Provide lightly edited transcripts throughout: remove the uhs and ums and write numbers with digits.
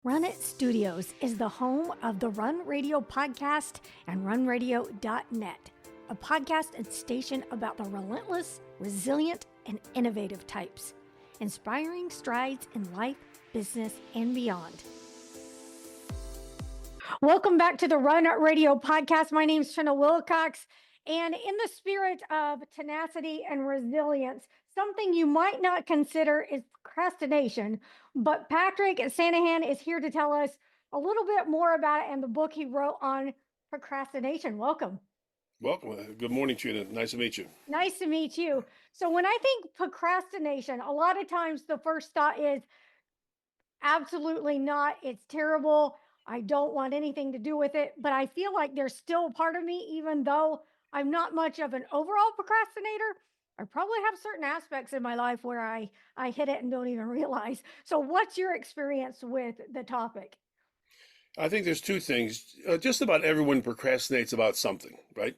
Run It Studios is the home of the Run Radio podcast and runradio.net, a podcast and station about the relentless, resilient, and innovative types, inspiring strides in life, business, and beyond. Welcome back to the Run Radio podcast. My name is Trina Wilcox, and in the spirit of tenacity and resilience, something you might not consider is procrastination, but Patrick Sanaghan is here to tell us a little bit more about it and the book he wrote on procrastination. Welcome. Welcome. Good morning, Trina. Nice to meet you. Nice to meet you. So when I think procrastination, a lot of times the first thought is absolutely not. It's terrible. I don't want anything to do with it, but I feel like there's still a part of me, even though I'm not much of an overall procrastinator. I probably have certain aspects in my life where I hit it and don't even realize. So what's your experience with the topic? I think there's two things. Just about everyone procrastinates about something, right?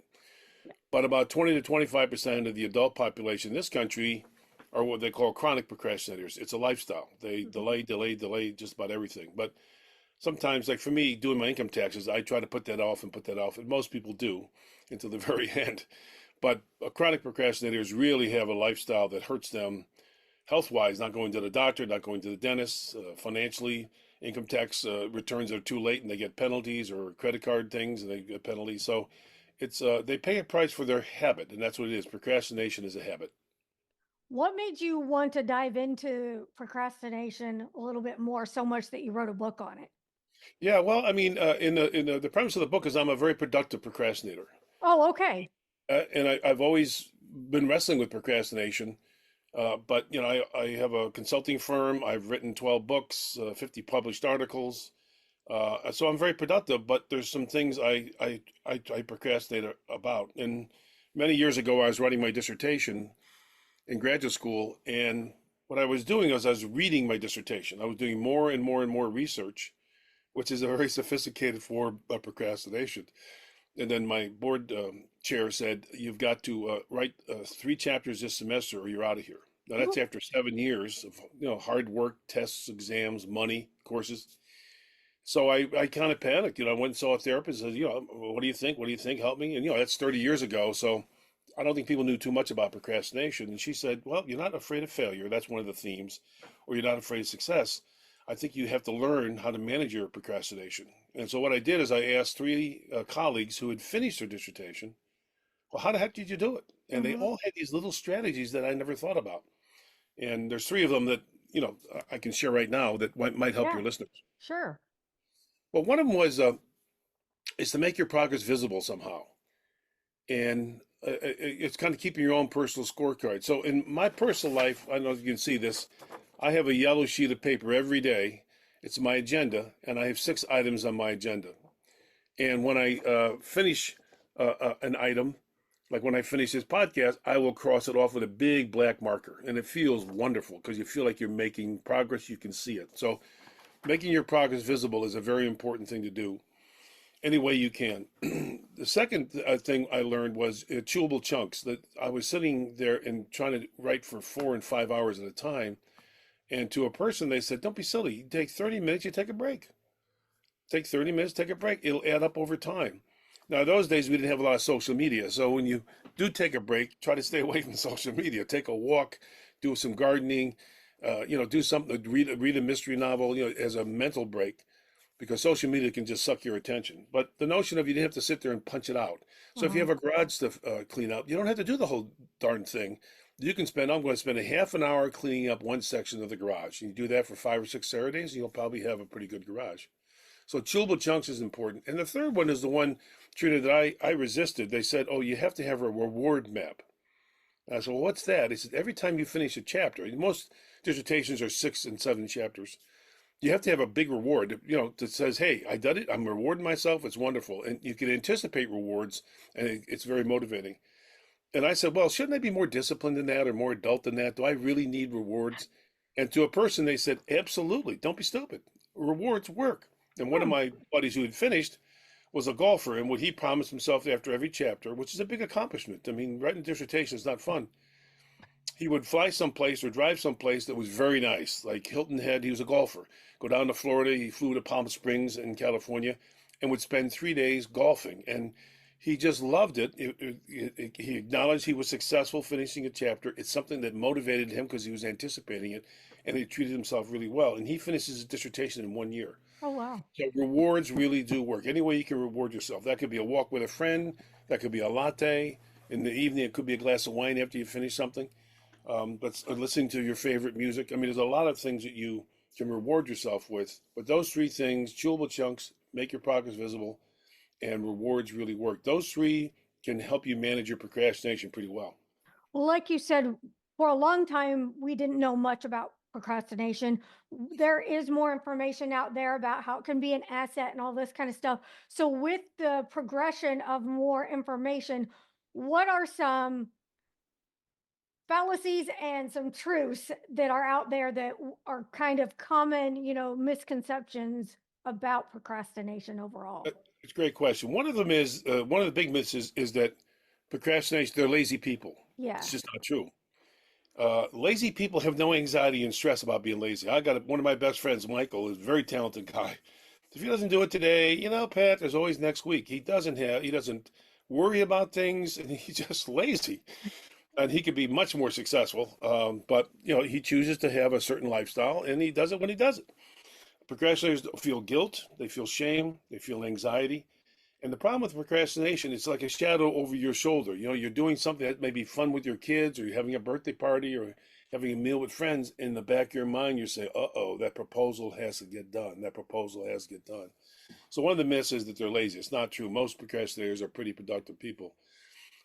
But about 20 to 25% of the adult population in this country are what they call chronic procrastinators. It's a lifestyle. They delay just about everything. But sometimes, like for me, doing my income taxes, I try to put that off, and most people do until the very end. But chronic procrastinators really have a lifestyle that hurts them health-wise, not going to the doctor, not going to the dentist, financially, income tax returns are too late and they get penalties, or credit card things and they get penalties. So it's they pay a price for their habit, and that's what it is. Procrastination is a habit. What made you want to dive into procrastination a little bit more, so much that you wrote a book on it? Yeah, well, I mean, in the premise of the book is I'm a very productive procrastinator, Oh, okay. and I've always been wrestling with procrastination. But I have a consulting firm. I've written 12 books, 50 published articles. So I'm very productive. But there's some things I procrastinate about. And many years ago, I was writing my dissertation in graduate school, and what I was doing was I was reading my dissertation. I was doing more and more and more research, which is a very sophisticated form of procrastination. And then my board chair said, "You've got to write 3 chapters this semester, or you're out of here." Now that's after 7 years of hard work, tests, exams, money, courses. So I kind of panicked. I went and saw a therapist. Said, "What do you think? What do you think? Help me." And that's 30 years ago. So I don't think people knew too much about procrastination. And she said, "Well, you're not afraid of failure. That's one of the themes, or you're not afraid of success. I think you have to learn how to manage your procrastination." And so what I did is I asked 3 colleagues who had finished their dissertation, "Well, how the heck did you do it?" And they Mm-hmm. all had these little strategies that I never thought about. And there's 3 of them that, I can share right now that might help Yeah, your listeners. sure. Well, one of them was is to make your progress visible somehow. And it's kind of keeping your own personal scorecard. So in my personal life, I don't know if you can see this, I have a yellow sheet of paper every day. It's my agenda, and I have 6 items on my agenda. And when I finish an item, like when I finish this podcast, I will cross it off with a big black marker. And it feels wonderful because you feel like you're making progress. You can see it. So making your progress visible is a very important thing to do any way you can. The second thing I learned was chewable chunks. That I was sitting there and trying to write for 4 and 5 hours at a time. And to a person, they said, "Don't be silly. You take 30 minutes, you take a break. Take 30 minutes, take a break. It'll add up over time." Now, those days, we didn't have a lot of social media. So when you do take a break, try to stay away from social media. Take a walk, do some gardening, do something, read a mystery novel, as a mental break, because social media can just suck your attention. But the notion of you didn't have to sit there and punch it out. So if you Mm-hmm. have a garage to clean up, you don't have to do the whole darn thing. I'm going to spend a half an hour cleaning up one section of the garage. You do that for 5 or 6 Saturdays, you'll probably have a pretty good garage. So chewable chunks is important. And the third one is the one, Trina, that I resisted. They said, "Oh, you have to have a reward map." And I said, "Well, what's that?" They said, "Every time you finish a chapter," and most dissertations are 6 and 7 chapters, you have to have a big reward, that says, "Hey, I did it. I'm rewarding myself. It's wonderful." And you can anticipate rewards, and it's very motivating. And I said, "Well, shouldn't I be more disciplined than that, or more adult than that? Do I really need rewards?" And to a person, they said, "Absolutely. Don't be stupid. Rewards work." And one of Hmm. my buddies who had finished was a golfer, and what he promised himself after every chapter, which is a big accomplishment. I mean, writing a dissertation is not fun. he would fly someplace or drive someplace that was very nice, like Hilton Head. He was a golfer. Go down to Florida. He flew to Palm Springs in California, and would spend 3 days golfing. And he just loved it. He acknowledged he was successful finishing a chapter. It's something that motivated him because he was anticipating it, and he treated himself really well. And he finishes his dissertation in 1 year. Oh, wow. So rewards really do work. Any way you can reward yourself. That could be a walk with a friend. That could be a latte. In the evening, it could be a glass of wine after you finish something. But listening to your favorite music. I mean, there's a lot of things that you can reward yourself with. But those three things, chewable chunks, make your progress visible, and rewards really work. Those three can help you manage your procrastination pretty well. Well, like you said, for a long time, we didn't know much about procrastination. There is more information out there about how it can be an asset and all this kind of stuff. So, with the progression of more information, what are some fallacies and some truths that are out there that are kind of common, misconceptions about procrastination overall? It's a great question. One of them is one of the big myths is that procrastination, they're lazy people. Yeah. It's just not true. Lazy people have no anxiety and stress about being lazy. I got one of my best friends, Michael, is a very talented guy. If he doesn't do it today, Pat, there's always next week. He doesn't worry about things, and he's just lazy. And he could be much more successful, but he chooses to have a certain lifestyle, and he does it when he does it. Procrastinators feel guilt, they feel shame, they feel anxiety. And the problem with procrastination, it's like a shadow over your shoulder. You're doing something that may be fun with your kids, or you're having a birthday party, or having a meal with friends. In the back of your mind, you say, uh-oh, that proposal has to get done. That proposal has to get done. So one of the myths is that they're lazy. It's not true. Most procrastinators are pretty productive people.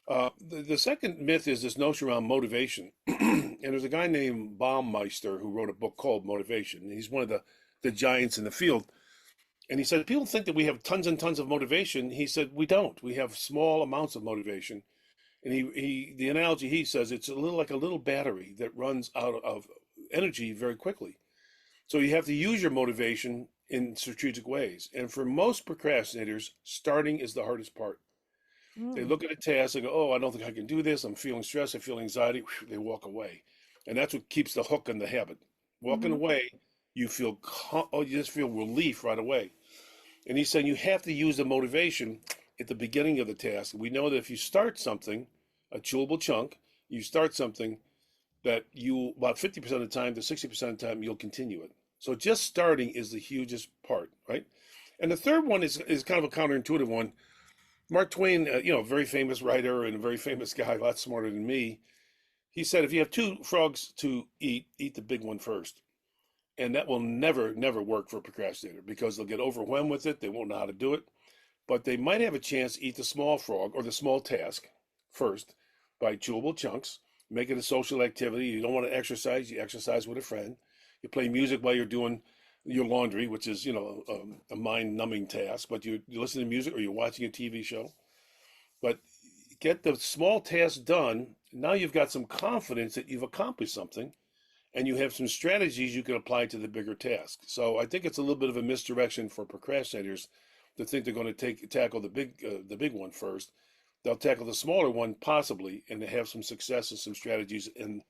The second myth is this notion around motivation. And there's a guy named Baumeister who wrote a book called Motivation. He's one of the giants in the field. And he said, people think that we have tons and tons of motivation. He said, we don't. We have small amounts of motivation. And the analogy he says, it's a little like a little battery that runs out of energy very quickly. So you have to use your motivation in strategic ways. And for most procrastinators, starting is the hardest part. They Mm. look at a task and go, oh, I don't think I can do this. I'm feeling stress. I feel anxiety. They walk away. And that's what keeps the hook in the habit. Walking Hmm. away, you just feel relief right away. And he's saying you have to use the motivation at the beginning of the task. We know that if you start something, a chewable chunk, you start something that you, about 50% of the time to 60% of the time, you'll continue it. So just starting is the hugest part, right? And the third one is kind of a counterintuitive one. Mark Twain, very famous writer and a very famous guy, a lot smarter than me. He said, if you have two frogs to eat the big one first. And that will never, never work for a procrastinator because they'll get overwhelmed with it. They won't know how to do it. But they might have a chance to eat the small frog or the small task first by chewable chunks. Make it a social activity. You don't want to exercise, you exercise with a friend. You play music while you're doing your laundry, which is, a mind-numbing task. But you listen to music or you're watching a TV show. But get the small task done. Now you've got some confidence that you've accomplished something and you have some strategies you can apply to the bigger task. So I think it's a little bit of a misdirection for procrastinators to think they're going to tackle the big one first. They'll tackle the smaller one possibly, and they have some success and some strategies. And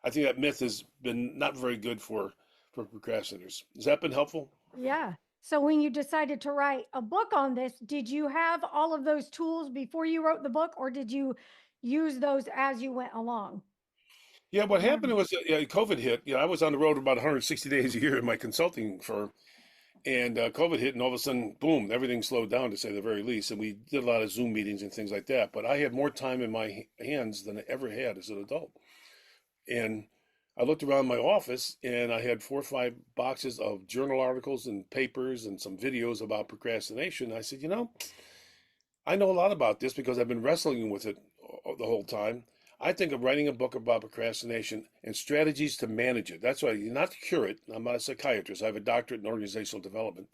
I think that myth has been not very good for procrastinators. Has that been helpful? Yeah. So when you decided to write a book on this, did you have all of those tools before you wrote the book, or did you use those as you went along? Yeah, what happened Learning. was COVID hit. I was on the road about 160 days a year in my consulting firm, and COVID hit, and all of a sudden, boom, everything slowed down to say the very least. And we did a lot of Zoom meetings and things like that. But I had more time in my hands than I ever had as an adult. And I looked around my office, and I had 4 or 5 boxes of journal articles and papers and some videos about procrastination. I said, I know a lot about this because I've been wrestling with it the whole time. I think of writing a book about procrastination and strategies to manage it. That's why, not to cure it. I'm not a psychiatrist. I have a doctorate in organizational development.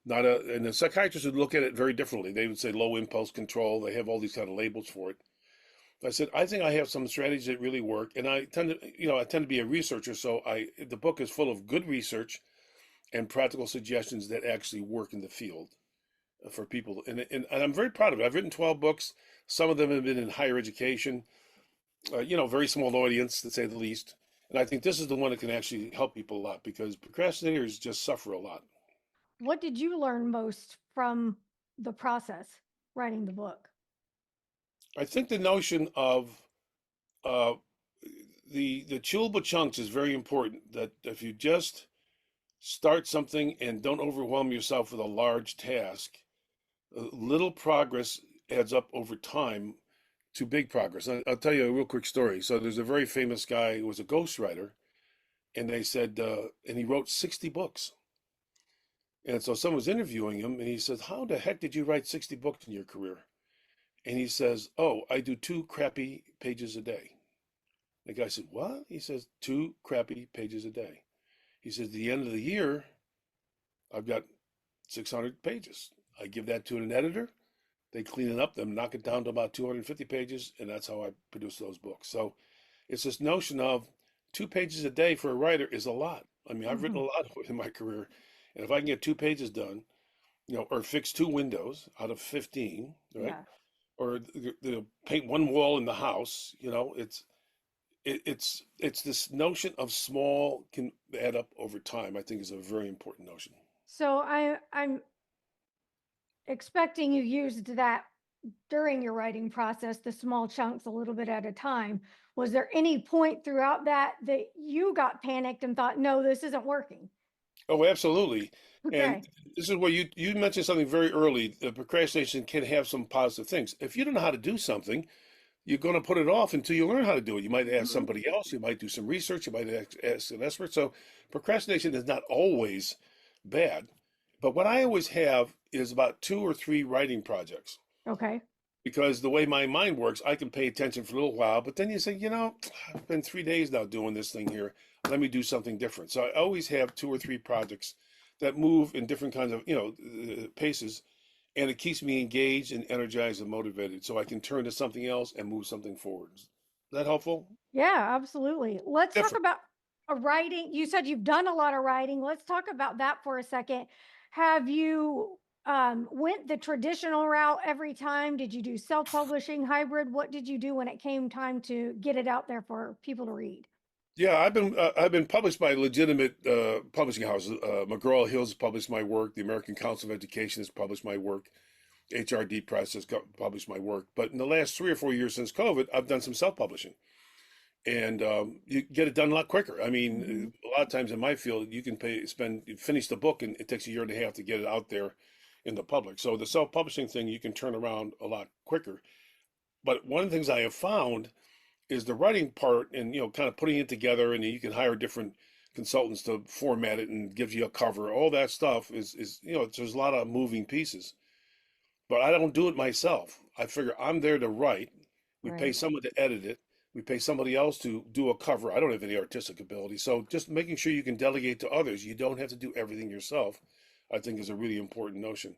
And the psychiatrists would look at it very differently. They would say low impulse control. They have all these kind of labels for it. I said, I think I have some strategies that really work. And I tend to be a researcher. So the book is full of good research and practical suggestions that actually work in the field for people. And I'm very proud of it. I've written 12 books. Some of them have been in higher education. very small audience to say the least. And I think this is the one that can actually help people a lot because procrastinators just suffer a lot. What did you learn most from the process writing the book? I think the notion of uh, the chewable chunks is very important. That if you just start something and don't overwhelm yourself with a large task, little progress adds up over time to big progress. I'll tell you a real quick story. So there's a very famous guy who was a ghostwriter, and they said, and he wrote 60 books. And so someone was interviewing him, and he says, "How the heck did you write 60 books in your career?" And he says, "Oh, I do two crappy pages a day." The guy said, "What?" He says, "Two crappy pages a day." He says, "At the end of the year, I've got 600 pages. I give that to an editor. They clean it up, then knock it down to about 250 pages, and that's how I produce those books." So it's this notion of 2 pages a day for a writer is a lot. I mean, I've written Hmm. a lot in my career, and if I can get 2 pages done, or fix two windows out of 15, right? Yeah. Or paint one wall in the house, it's this notion of small can add up over time. I think is a very important notion. So I'm expecting you used that during your writing process, the small chunks a little bit at a time. Was there any point throughout that you got panicked and thought, no, this isn't working? Oh, absolutely. And Okay. this is where you mentioned something very early. The procrastination can have some positive things. If you don't know how to do something, you're going to put it off until you learn how to do it. You might ask Mhm. somebody else. You might do some research. You might ask an expert. So procrastination is not always bad. But what I always have is about two or three writing projects Okay. because the way my mind works, I can pay attention for a little while, but then you say, I've been 3 days now doing this thing here. Let me do something different. So I always have two or three projects that move in different kinds of, paces, and it keeps me engaged and energized and motivated so I can turn to something else and move something forward. Is that helpful? Yeah, absolutely. Let's talk Different. about a writing. You said you've done a lot of writing. Let's talk about that for a second. Have you went the traditional route every time? Did you do self-publishing, hybrid? What did you do when it came time to get it out there for people to read? Yeah, I've been published by legitimate publishing houses. McGraw-Hill's published my work. The American Council of Education has published my work. HRD Press has published my work. But in the last 3 or 4 years since COVID, I've done some self-publishing, and you get it done a lot quicker. I Hmm. mean, a lot of times in my field, you can finish the book, and it takes a year and a half to get it out there in the public. So the self-publishing thing, you can turn around a lot quicker. But one of the things I have found is the writing part, and kind of putting it together, and you can hire different consultants to format it and give you a cover. All that stuff is there's a lot of moving pieces, but I don't do it myself. I figure I'm there to write. We pay Right. someone to edit it. We pay somebody else to do a cover. I don't have any artistic ability. So just making sure you can delegate to others. You don't have to do everything yourself, I think is a really important notion.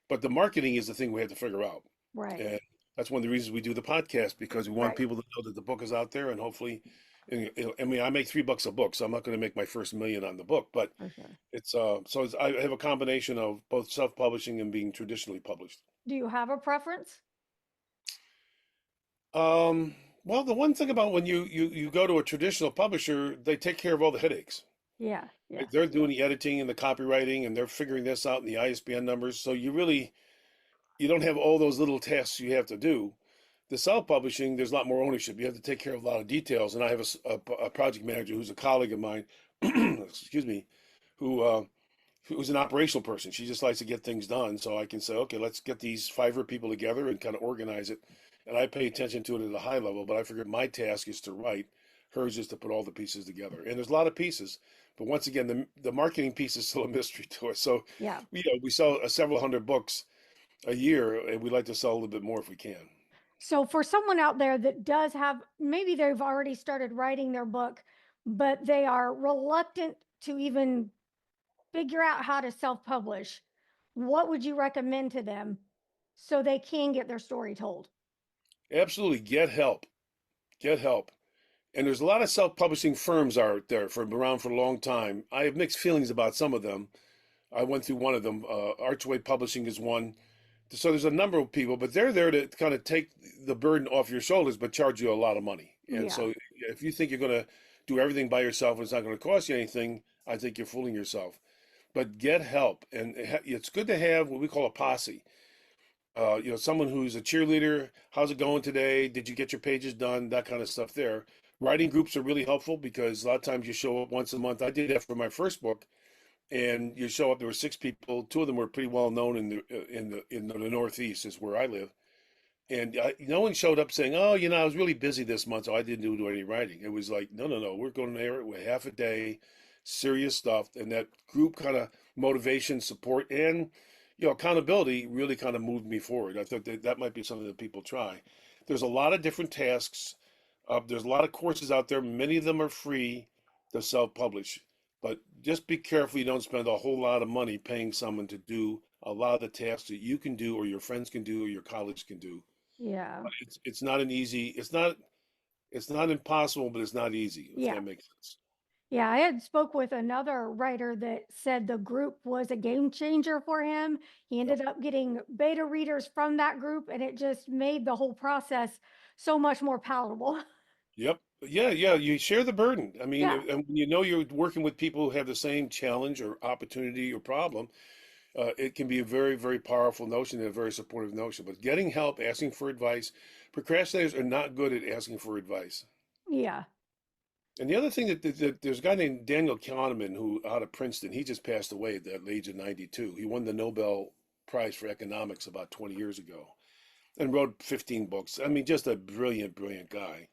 But the marketing is the thing we have to figure out. Right. And that's one of the reasons we do the podcast because we want Right. people to know that the book is out there and hopefully, I mean, I make $3 a book, so I'm not going to make my first million on the book, but For sure. I have a combination of both self-publishing and being traditionally published. Do you have a preference? Um, well, the one thing about when you go to a traditional publisher, they take care of all the headaches. Yeah. Yeah. Right? They're doing the editing and the copywriting, and they're figuring this out in the ISBN numbers. So you don't have all those little tasks you have to do. The self-publishing, there's a lot more ownership. You have to take care of a lot of details. And I have a project manager who's a colleague of mine, excuse me, who who's an operational person. She just likes to get things done. So I can say, okay, let's get these five people together and kind of organize it. And I pay attention to it at a high level, but I figured my task is to write, hers is to put all the pieces together. And there's a lot of pieces, but once again, the marketing piece is still a mystery to us. So Yeah. we sell several hundred books a year, and we'd like to sell a little bit more if we can. So for someone out there that does have, maybe they've already started writing their book, but they are reluctant to even figure out how to self-publish, what would you recommend to them so they can get their story told? Absolutely, get help. Get help. And there's a lot of self-publishing firms out there for around for a long time. I have mixed feelings about some of them. I went through one of them. Archway Publishing is one. So there's a number of people, but they're there to kind of take the burden off your shoulders, but charge you a lot of money. And Yeah. so if you think you're going to do everything by yourself and it's not going to cost you anything, I think you're fooling yourself. But get help, and it's good to have what we call a posse. Someone who's a cheerleader. How's it going today? Did you get your pages done? That kind of stuff there. Writing groups are really helpful because a lot of times you show up once a month. I did that for my first book, and you show up. There were six people. Two of them were pretty well known in the Northeast, is where I live. And no one showed up saying, "Oh, I was really busy this month, so I didn't do any writing." It was like, no, no, no, we're going there with half a day, serious stuff, and that group kind of motivation, support, and accountability really kind of moved me forward. I thought that might be something that people try. There's a lot of different tasks. There's a lot of courses out there. Many of them are free to self-publish, but just be careful you don't spend a whole lot of money paying someone to do a lot of the tasks that you can do, or your friends can do, or your colleagues can do. Yeah. It's not an easy. It's not impossible, but it's not easy. If Yeah. that makes sense. Yeah, I had spoke with another writer that said the group was a game changer for him. He Yep. ended up getting beta readers from that group, and it just made the whole process so much more palatable. Yep. Yeah. Yeah. You share the burden. I mean, Yeah. and when you're working with people who have the same challenge or opportunity or problem, it can be a very, very powerful notion and a very supportive notion. But getting help, asking for advice, procrastinators are not good at asking for advice. Yeah. And the other thing that there's a guy named Daniel Kahneman who out of Princeton, he just passed away at the age of 92. He won the Nobel Prize for economics about 20 years ago and wrote 15 books. I mean, just a brilliant, brilliant guy.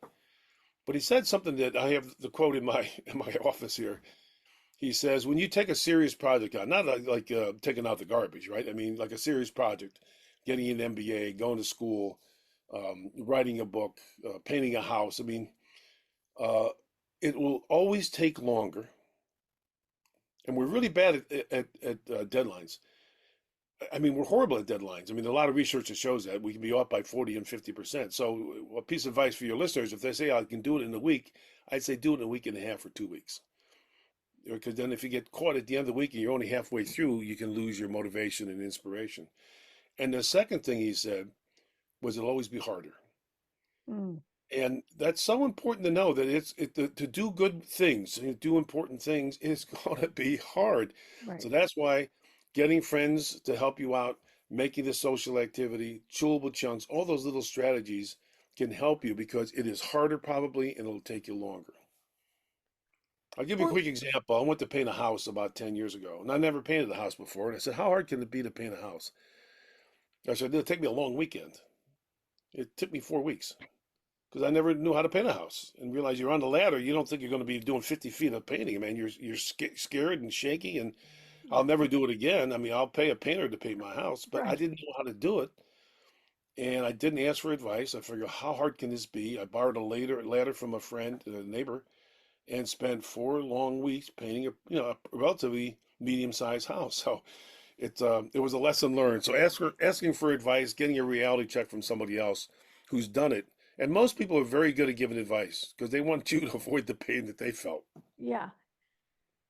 But he said something that I have the quote in my in my office here. He says, when you take a serious project on, not like taking out the garbage, right? I mean, like a serious project, getting an MBA, going to school, writing a book, painting a house. I mean, uh, it will always take longer, and we're really bad at deadlines. I mean, we're horrible at deadlines. I mean, a lot of research that shows that we can be off by 40 and 50%. So, a piece of advice for your listeners: if they say I can do it in a week, I'd say do it in a week and a half or 2 weeks. Because then, if you get caught at the end of the week and you're only halfway through, you can lose your motivation and inspiration. And the second thing he said was it'll always be harder. Mm, And that's so important to know that to do good things, to do important things is going to be hard. So right. that's why getting friends to help you out, making the social activity, chewable chunks, all those little strategies can help you because it is harder probably and it'll take you longer. I'll give you a Well, quick example. I went to paint a house about 10 years ago, and I never painted a house before. And I said, how hard can it be to paint a house? I said, it'll take me a long weekend. It took me 4 weeks because I never knew how to paint a house and realize you're on the ladder. You don't think you're going to be doing 50 feet of painting, man. You're scared and shaky, and I'll never do it again. I mean, I'll pay a painter to paint my house, but I right. didn't know how to do it, and I didn't ask for advice. I figured, how hard can this be? I borrowed a ladder from a friend, a neighbor, and spent 4 long weeks painting a relatively medium-sized house. So it was a lesson learned. So asking for advice, getting a reality check from somebody else who's done it. And most people are very good at giving advice because they want you to avoid the pain that they felt. Yeah.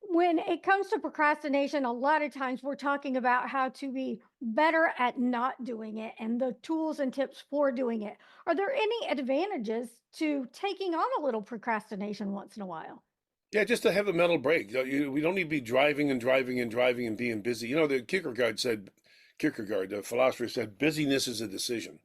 When it comes to procrastination, a lot of times we're talking about how to be better at not doing it and the tools and tips for doing it. Are there any advantages to taking on a little procrastination once in a while? Yeah, just to have a mental break. We don't need to be driving and driving and driving and being busy. Kierkegaard, the philosopher, said, busyness is a decision.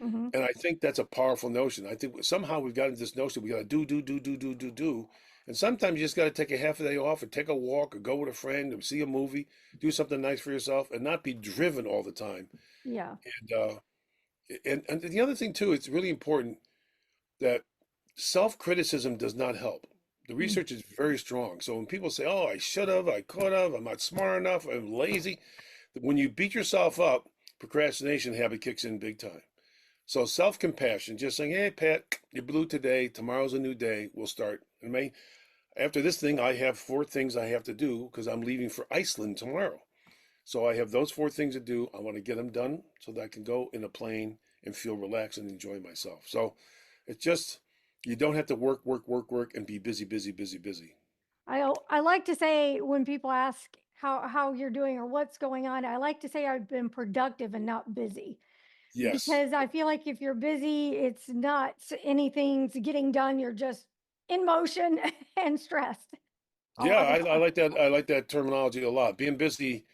Hmm. And I think that's a powerful notion. I think somehow we've gotten this notion we got to do, do, do, do, do, do, do. And sometimes you just got to take a half a day off or take a walk or go with a friend or see a movie, do something nice for yourself and not be driven all the time. Yeah. And and the other thing too, it's really important that self-criticism does not help. The Mm. research is very strong. So when people say, "Oh, I should have, I could have, I'm not smart enough, I'm lazy," when you beat yourself up, procrastination habit kicks in big time. So self-compassion, just saying, "Hey, Pat, you blew today. Tomorrow's a new day. We'll start." And after this thing, I have 4 things I have to do because I'm leaving for Iceland tomorrow. So I have those 4 things to do. I want to get them done so that I can go in a plane and feel relaxed and enjoy myself. So it's just you don't have to work, work, work, work, and be busy, busy, busy, busy. I like to say when people ask how you're doing or what's going on. I like to say I've been productive and not busy Yes. because I feel like if you're busy, it's not anything's getting done. You're just in motion and stressed a Yeah, lot of I time. like that. I like that terminology a lot. Being busy,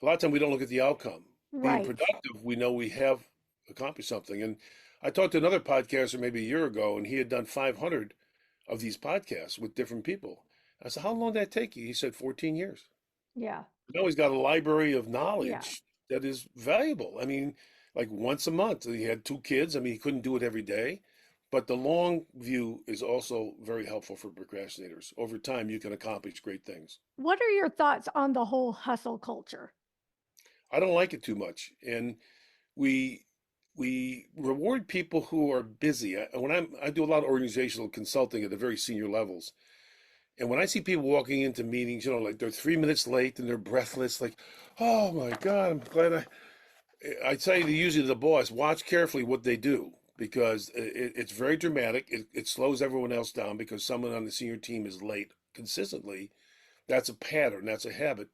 a lot of time we don't look at the outcome. Being Right. productive, we know we have accomplished something. And I talked to another podcaster maybe a year ago, and he had done 500 of these podcasts with different people. I said, "How long did that take you?" He said, 14 years. Yeah. Now he's got a library of Yeah. knowledge that is valuable. I mean, like once a month. He had two kids. I mean, he couldn't do it every day. But the long view is also very helpful for procrastinators. Over time, you can accomplish great things. What are your thoughts on the whole hustle culture? I don't like it too much. And we we reward people who are busy. I do a lot of organizational consulting at the very senior levels. And when I see people walking into meetings, like they're 3 minutes late and they're breathless, like, oh my God, I'm glad I say to usually the boss, watch carefully what they do because it's very dramatic. It slows everyone else down because someone on the senior team is late consistently. That's a pattern, that's a habit.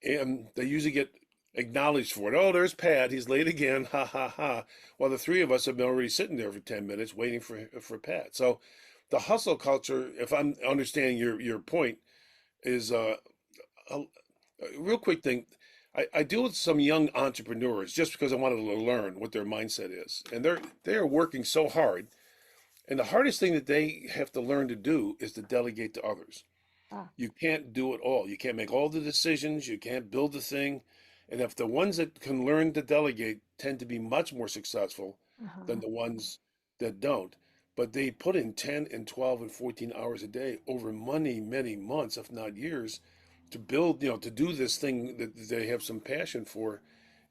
And they usually get acknowledged for it. Oh, there's Pat, he's late again, ha ha ha. While the three of us have been already sitting there for 10 minutes waiting for Pat. So the hustle culture, if I'm understanding your point, is a, a real quick thing. I deal with some young entrepreneurs just because I wanted to learn what their mindset is. And they are working so hard. And the hardest thing that they have to learn to do is to delegate to others. Ah, You can't do it all. You can't make all the decisions. You can't build the thing. And if the ones that can learn to delegate tend to be much more successful than uh-huh. the ones that don't. But they put in 10 and 12 and 14 hours a day over many months, if not years, to build, to do this thing that they have some passion for.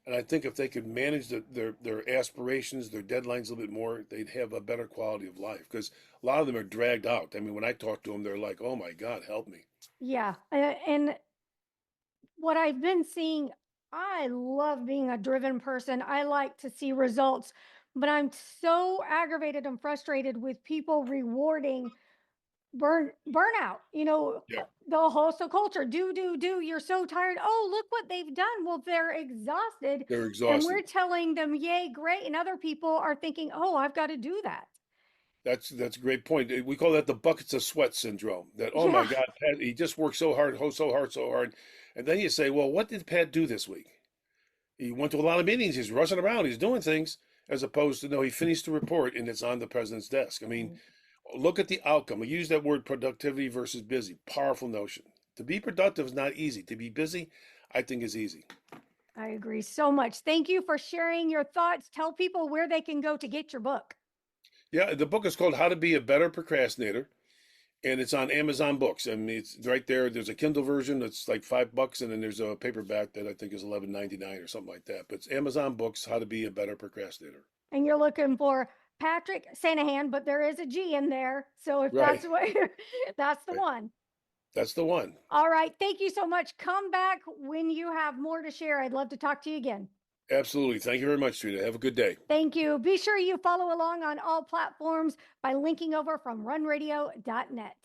And I think if they could manage their aspirations, their deadlines a little bit more, they'd have a better quality of life. Because a lot of them are dragged out. I mean, when I talk to them, they're like, "Oh my God, help me." Yeah. And what I've been seeing, I love being a driven person. I like to see results, but I'm so aggravated and frustrated with people rewarding burnout. Yeah, The hustle culture. Do. You're so tired. Oh, look what they've done. Well, they're exhausted, they're and exhausted. we're telling them, "Yay, great!" And other people are thinking, "Oh, I've got to do that." That's a great point. We call that the buckets of sweat syndrome. That, oh my Yeah. God, Pat, he just worked so hard, so hard, so hard. And then you say, well, what did Pat do this week? He went to a lot of meetings. He's rushing around. He's doing things, as opposed to no, he finished the report and it's on the president's desk. I mean, Right. look at the outcome. We use that word productivity versus busy. Powerful notion. To be productive is not easy. To be busy, I think, is easy. I agree so much. Thank you for sharing your thoughts. Tell people where they can go to get your book. Yeah, the book is called How to Be a Better Procrastinator, and it's on Amazon Books. I mean, it's right there. There's a Kindle version that's like $5, and then there's a paperback that I think is 11.99 or something like that. But it's Amazon Books, How to Be a Better Procrastinator. And you're looking for Patrick Sanaghan, but there is a G in there. So if Right, that's what that's the right. one. That's the one. All right. Thank you so much. Come back when you have more to share. I'd love to talk to you again. Absolutely. Thank you very much, Trina. Have a good day. Thank you. Be sure you follow along on all platforms by linking over from runradio.net.